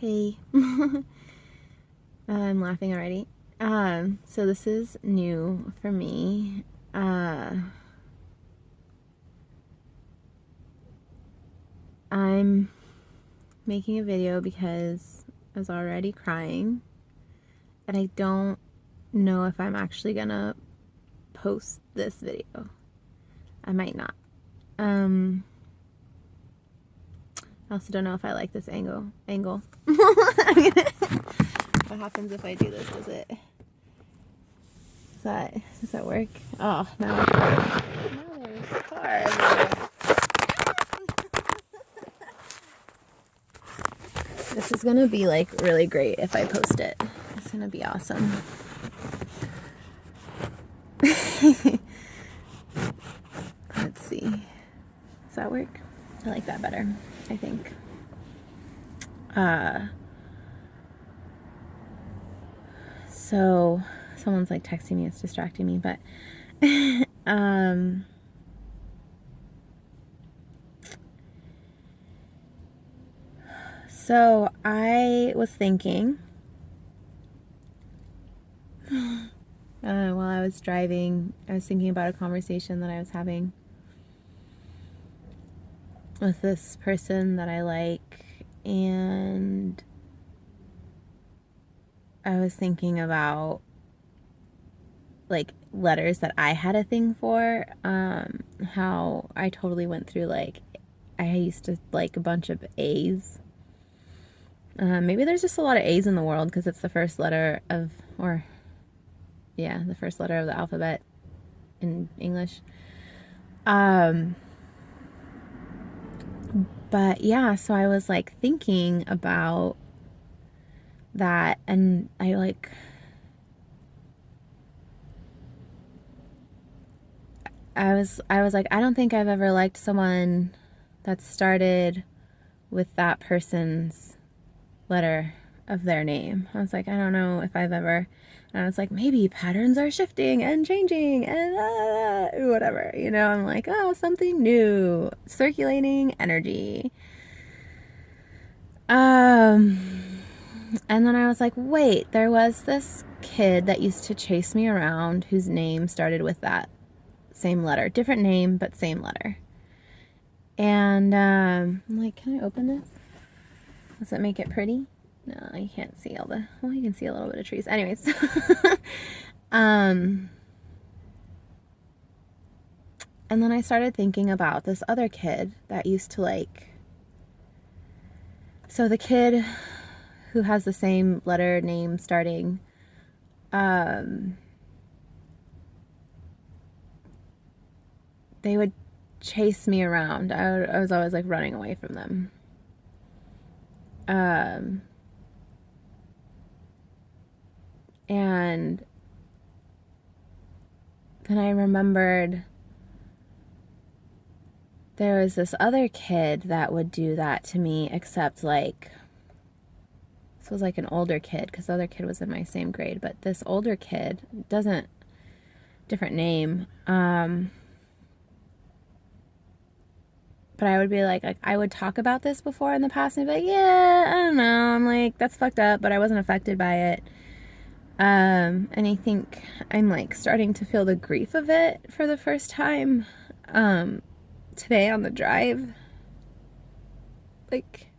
Hey. I'm laughing already. So this is new for me. I'm making a video because I was already crying and I don't know if I'm actually gonna post this video. I might not. I also don't know if I like this angle. What happens if I do this? Does that work? Oh, now there's a car everywhere. This is gonna be like really great if I post it. It's gonna be awesome. Let's see. Does that work? I like that better, I think. So someone's like texting me, it's distracting me, but so I was thinking while I was driving, I was thinking about a conversation that I was having with this person that I like, and I was thinking about like letters that I had a thing for, how I totally went through, like, I used to like a bunch of A's. Maybe there's just a lot of A's in the world because it's the first letter of, the first letter of the alphabet in English. But yeah, so I was like thinking about that, and I was like, I don't think I've ever liked someone that started with that person's letter of their name. I was like, I don't know if I've ever, and I was like, maybe patterns are shifting and changing and whatever, you know. I'm like, oh, something new, circulating energy. And then I was like, wait, there was this kid that used to chase me around whose name started with that same letter. Different name, but same letter. And I'm like, can I open this? Does it make it pretty? No, you can't see all the, well, you can see a little bit of trees. Anyways. And then I started thinking about this other kid that used to like, so the kid who has the same letter name starting, they would chase me around. I was always like running away from them. And then I remembered there was this other kid that would do that to me, except like, this was like an older kid because the other kid was in my same grade, but this older kid different name. But I would be like, I would talk about this before in the past and be like, yeah, I don't know. I'm like, that's fucked up, but I wasn't affected by it. And I think I'm like starting to feel the grief of it for the first time, today on the drive. Like,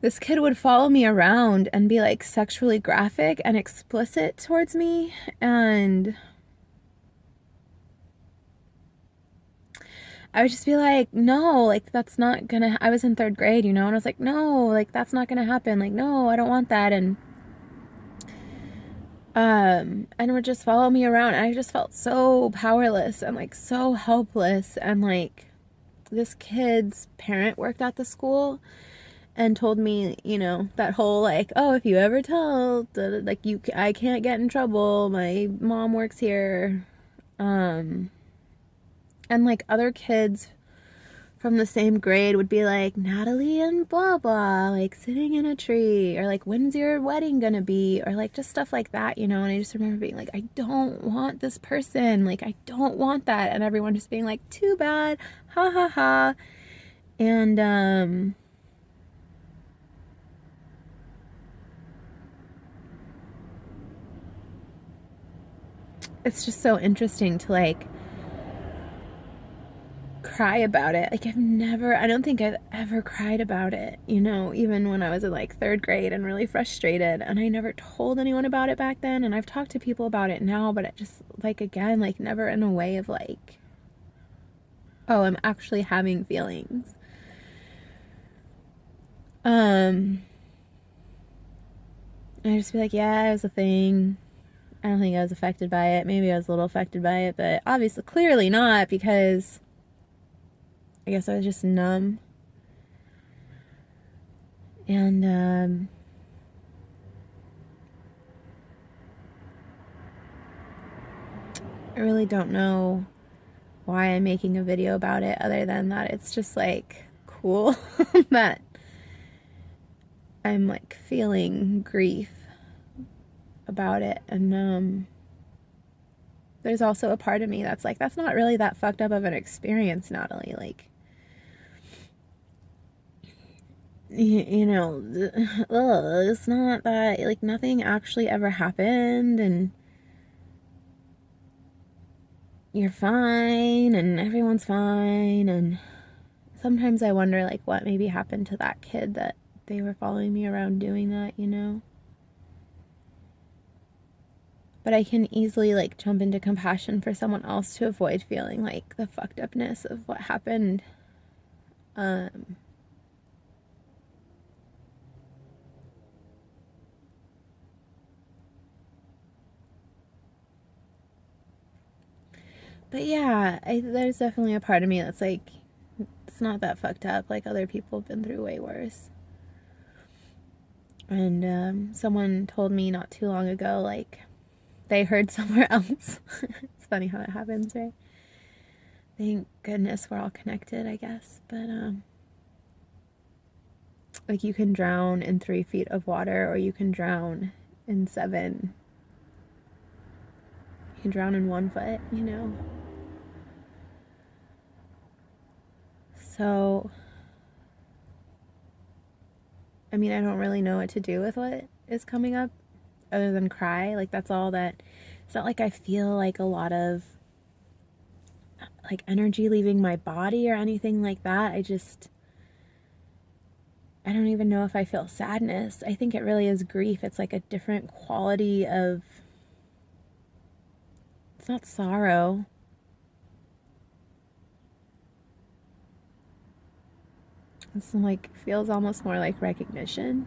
this kid would follow me around and be like sexually graphic and explicit towards me, and I would just be like, no, like, that's not gonna, I was in 3rd grade, you know, and I was like, no, like, that's not gonna happen, like, no, I don't want that, and would just follow me around, and I just felt so powerless and, like, so helpless, and, like, this kid's parent worked at the school and told me, you know, that whole, like, oh, if you ever tell, like, I can't get in trouble, my mom works here, and like other kids from the same grade would be like, Natalie and blah blah, like sitting in a tree, or like, when's your wedding gonna be, or like just stuff like that, you know. And I just remember being like, I don't want this person, like, I don't want that, and everyone just being like, too bad, ha ha ha. And it's just so interesting to like cry about it. Like I don't think I've ever cried about it, you know, even when I was in like 3rd grade and really frustrated, and I never told anyone about it back then, and I've talked to people about it now, but it just like, again, like never in a way of like, oh, I'm actually having feelings. I just be like, yeah, it was a thing. I don't think I was affected by it. Maybe I was a little affected by it, but obviously, clearly not, because I guess I was just numb. And I really don't know why I'm making a video about it, other than that it's just like cool that I'm like feeling grief about it. And there's also a part of me that's like, that's not really that fucked up of an experience, Natalie. Like, you know, it's not that, like, nothing actually ever happened, and you're fine, and everyone's fine. And sometimes I wonder, like, what maybe happened to that kid that they were following me around doing that, you know? But I can easily, like, jump into compassion for someone else to avoid feeling, like, the fucked upness of what happened. But yeah, there's definitely a part of me that's like, it's not that fucked up. Like, other people have been through way worse. And someone told me not too long ago, like, they heard somewhere else. It's funny how that happens, right? Thank goodness we're all connected, I guess. But like, you can drown in 3 feet of water, or you can drown in 7. You can drown in 1 foot, you know? So, I mean, I don't really know what to do with what is coming up other than cry. Like, that's all that. It's not like I feel like a lot of like energy leaving my body or anything like that. I don't even know if I feel sadness. I think it really is grief. It's like a different quality of, it's not sorrow. It's like, feels almost more like recognition.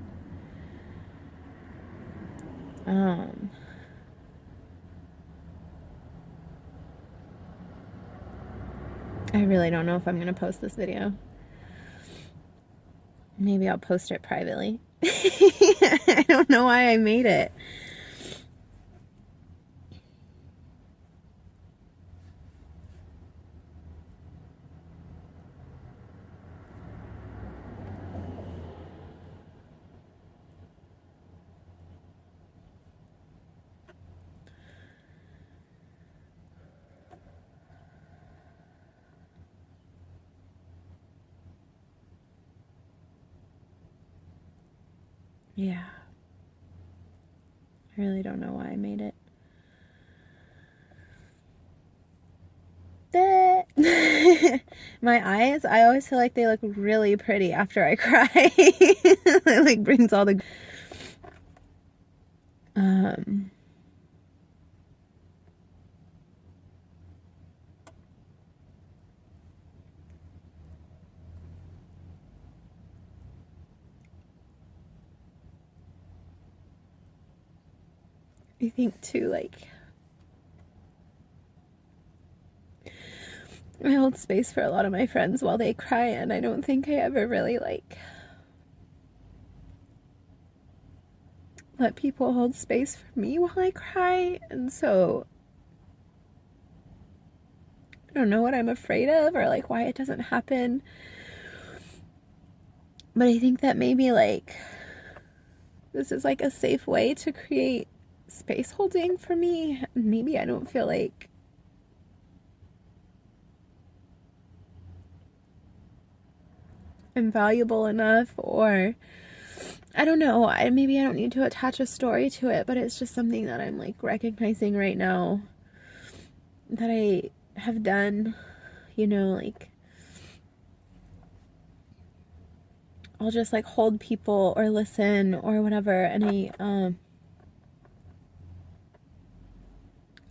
I really don't know if I'm going to post this video. Maybe I'll post it privately. I don't know why I made it. Yeah. I really don't know why I made it. My eyes, I always feel like they look really pretty after I cry. It like brings all the I think too, like, I hold space for a lot of my friends while they cry, and I don't think I ever really like let people hold space for me while I cry. And so I don't know what I'm afraid of, or like why it doesn't happen. But I think that maybe like this is like a safe way to create space holding for me. Maybe I don't feel like I'm valuable enough, or I don't know. Maybe I don't need to attach a story to it, but it's just something that I'm like recognizing right now. that I have done, you know, like I'll just like hold people or listen or whatever, and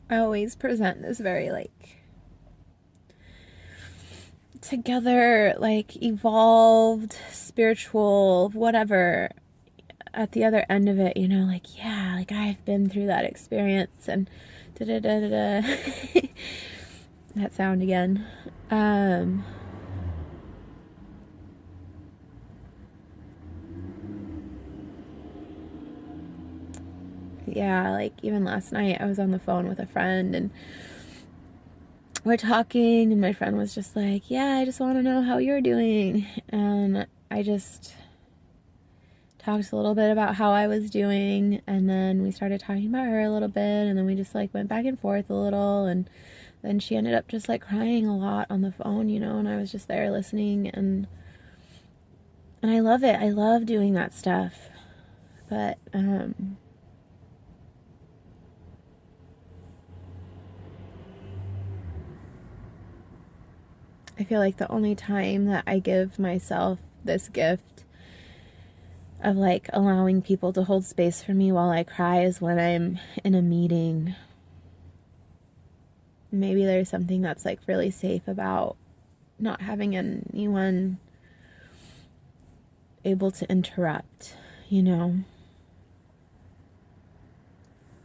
I always present this very like together, like evolved, spiritual, whatever, at the other end of it, you know, like, yeah, like I've been through that experience and da da da da da. That sound again. Yeah, like even last night I was on the phone with a friend and we're talking, and my friend was just like, yeah, I just want to know how you're doing. And I just talked a little bit about how I was doing, and then we started talking about her a little bit, and then we just like went back and forth a little, and then she ended up just like crying a lot on the phone, you know, and I was just there listening, and I love it. I love doing that stuff. But I feel like the only time that I give myself this gift of like allowing people to hold space for me while I cry is when I'm in a meeting. Maybe there's something that's like really safe about not having anyone able to interrupt, you know.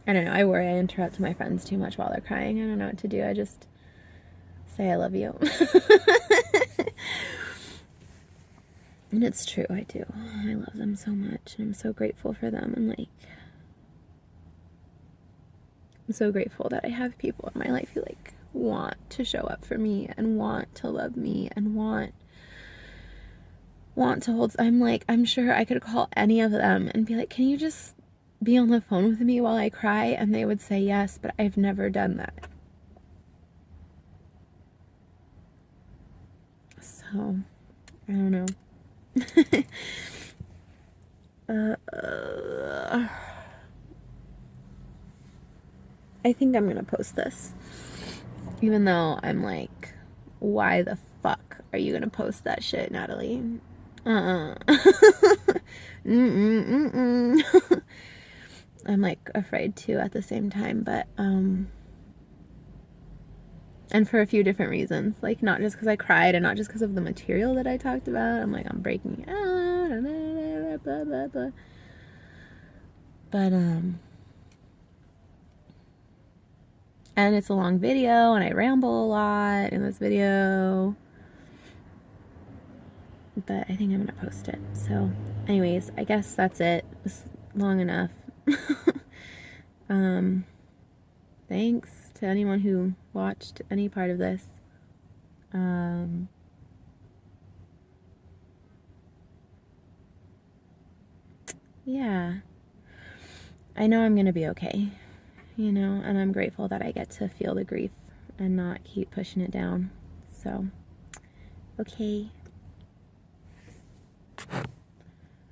I don't know. I worry I interrupt my friends too much while they're crying. I don't know what to do. I just say I love you. And it's true, I do. I love them so much, and I'm so grateful for them, and like I'm so grateful that I have people in my life who like want to show up for me and want to love me and want to hold. I'm sure I could call any of them and be like, can you just be on the phone with me while I cry? And they would say yes, but I've never done that. So I don't know. I think I'm gonna post this, even though I'm like, why the fuck are you gonna post that shit, Natalie? I'm like afraid too at the same time, but and for a few different reasons, like not just because I cried and not just because of the material that I talked about. I'm like, I'm breaking out, blah blah blah. But and it's a long video, and I ramble a lot in this video, but I think I'm gonna post it. So anyways, I guess that's it. It was long enough. Thanks to anyone who watched any part of this. Yeah, I know I'm gonna be okay, you know, and I'm grateful that I get to feel the grief and not keep pushing it down. So, okay.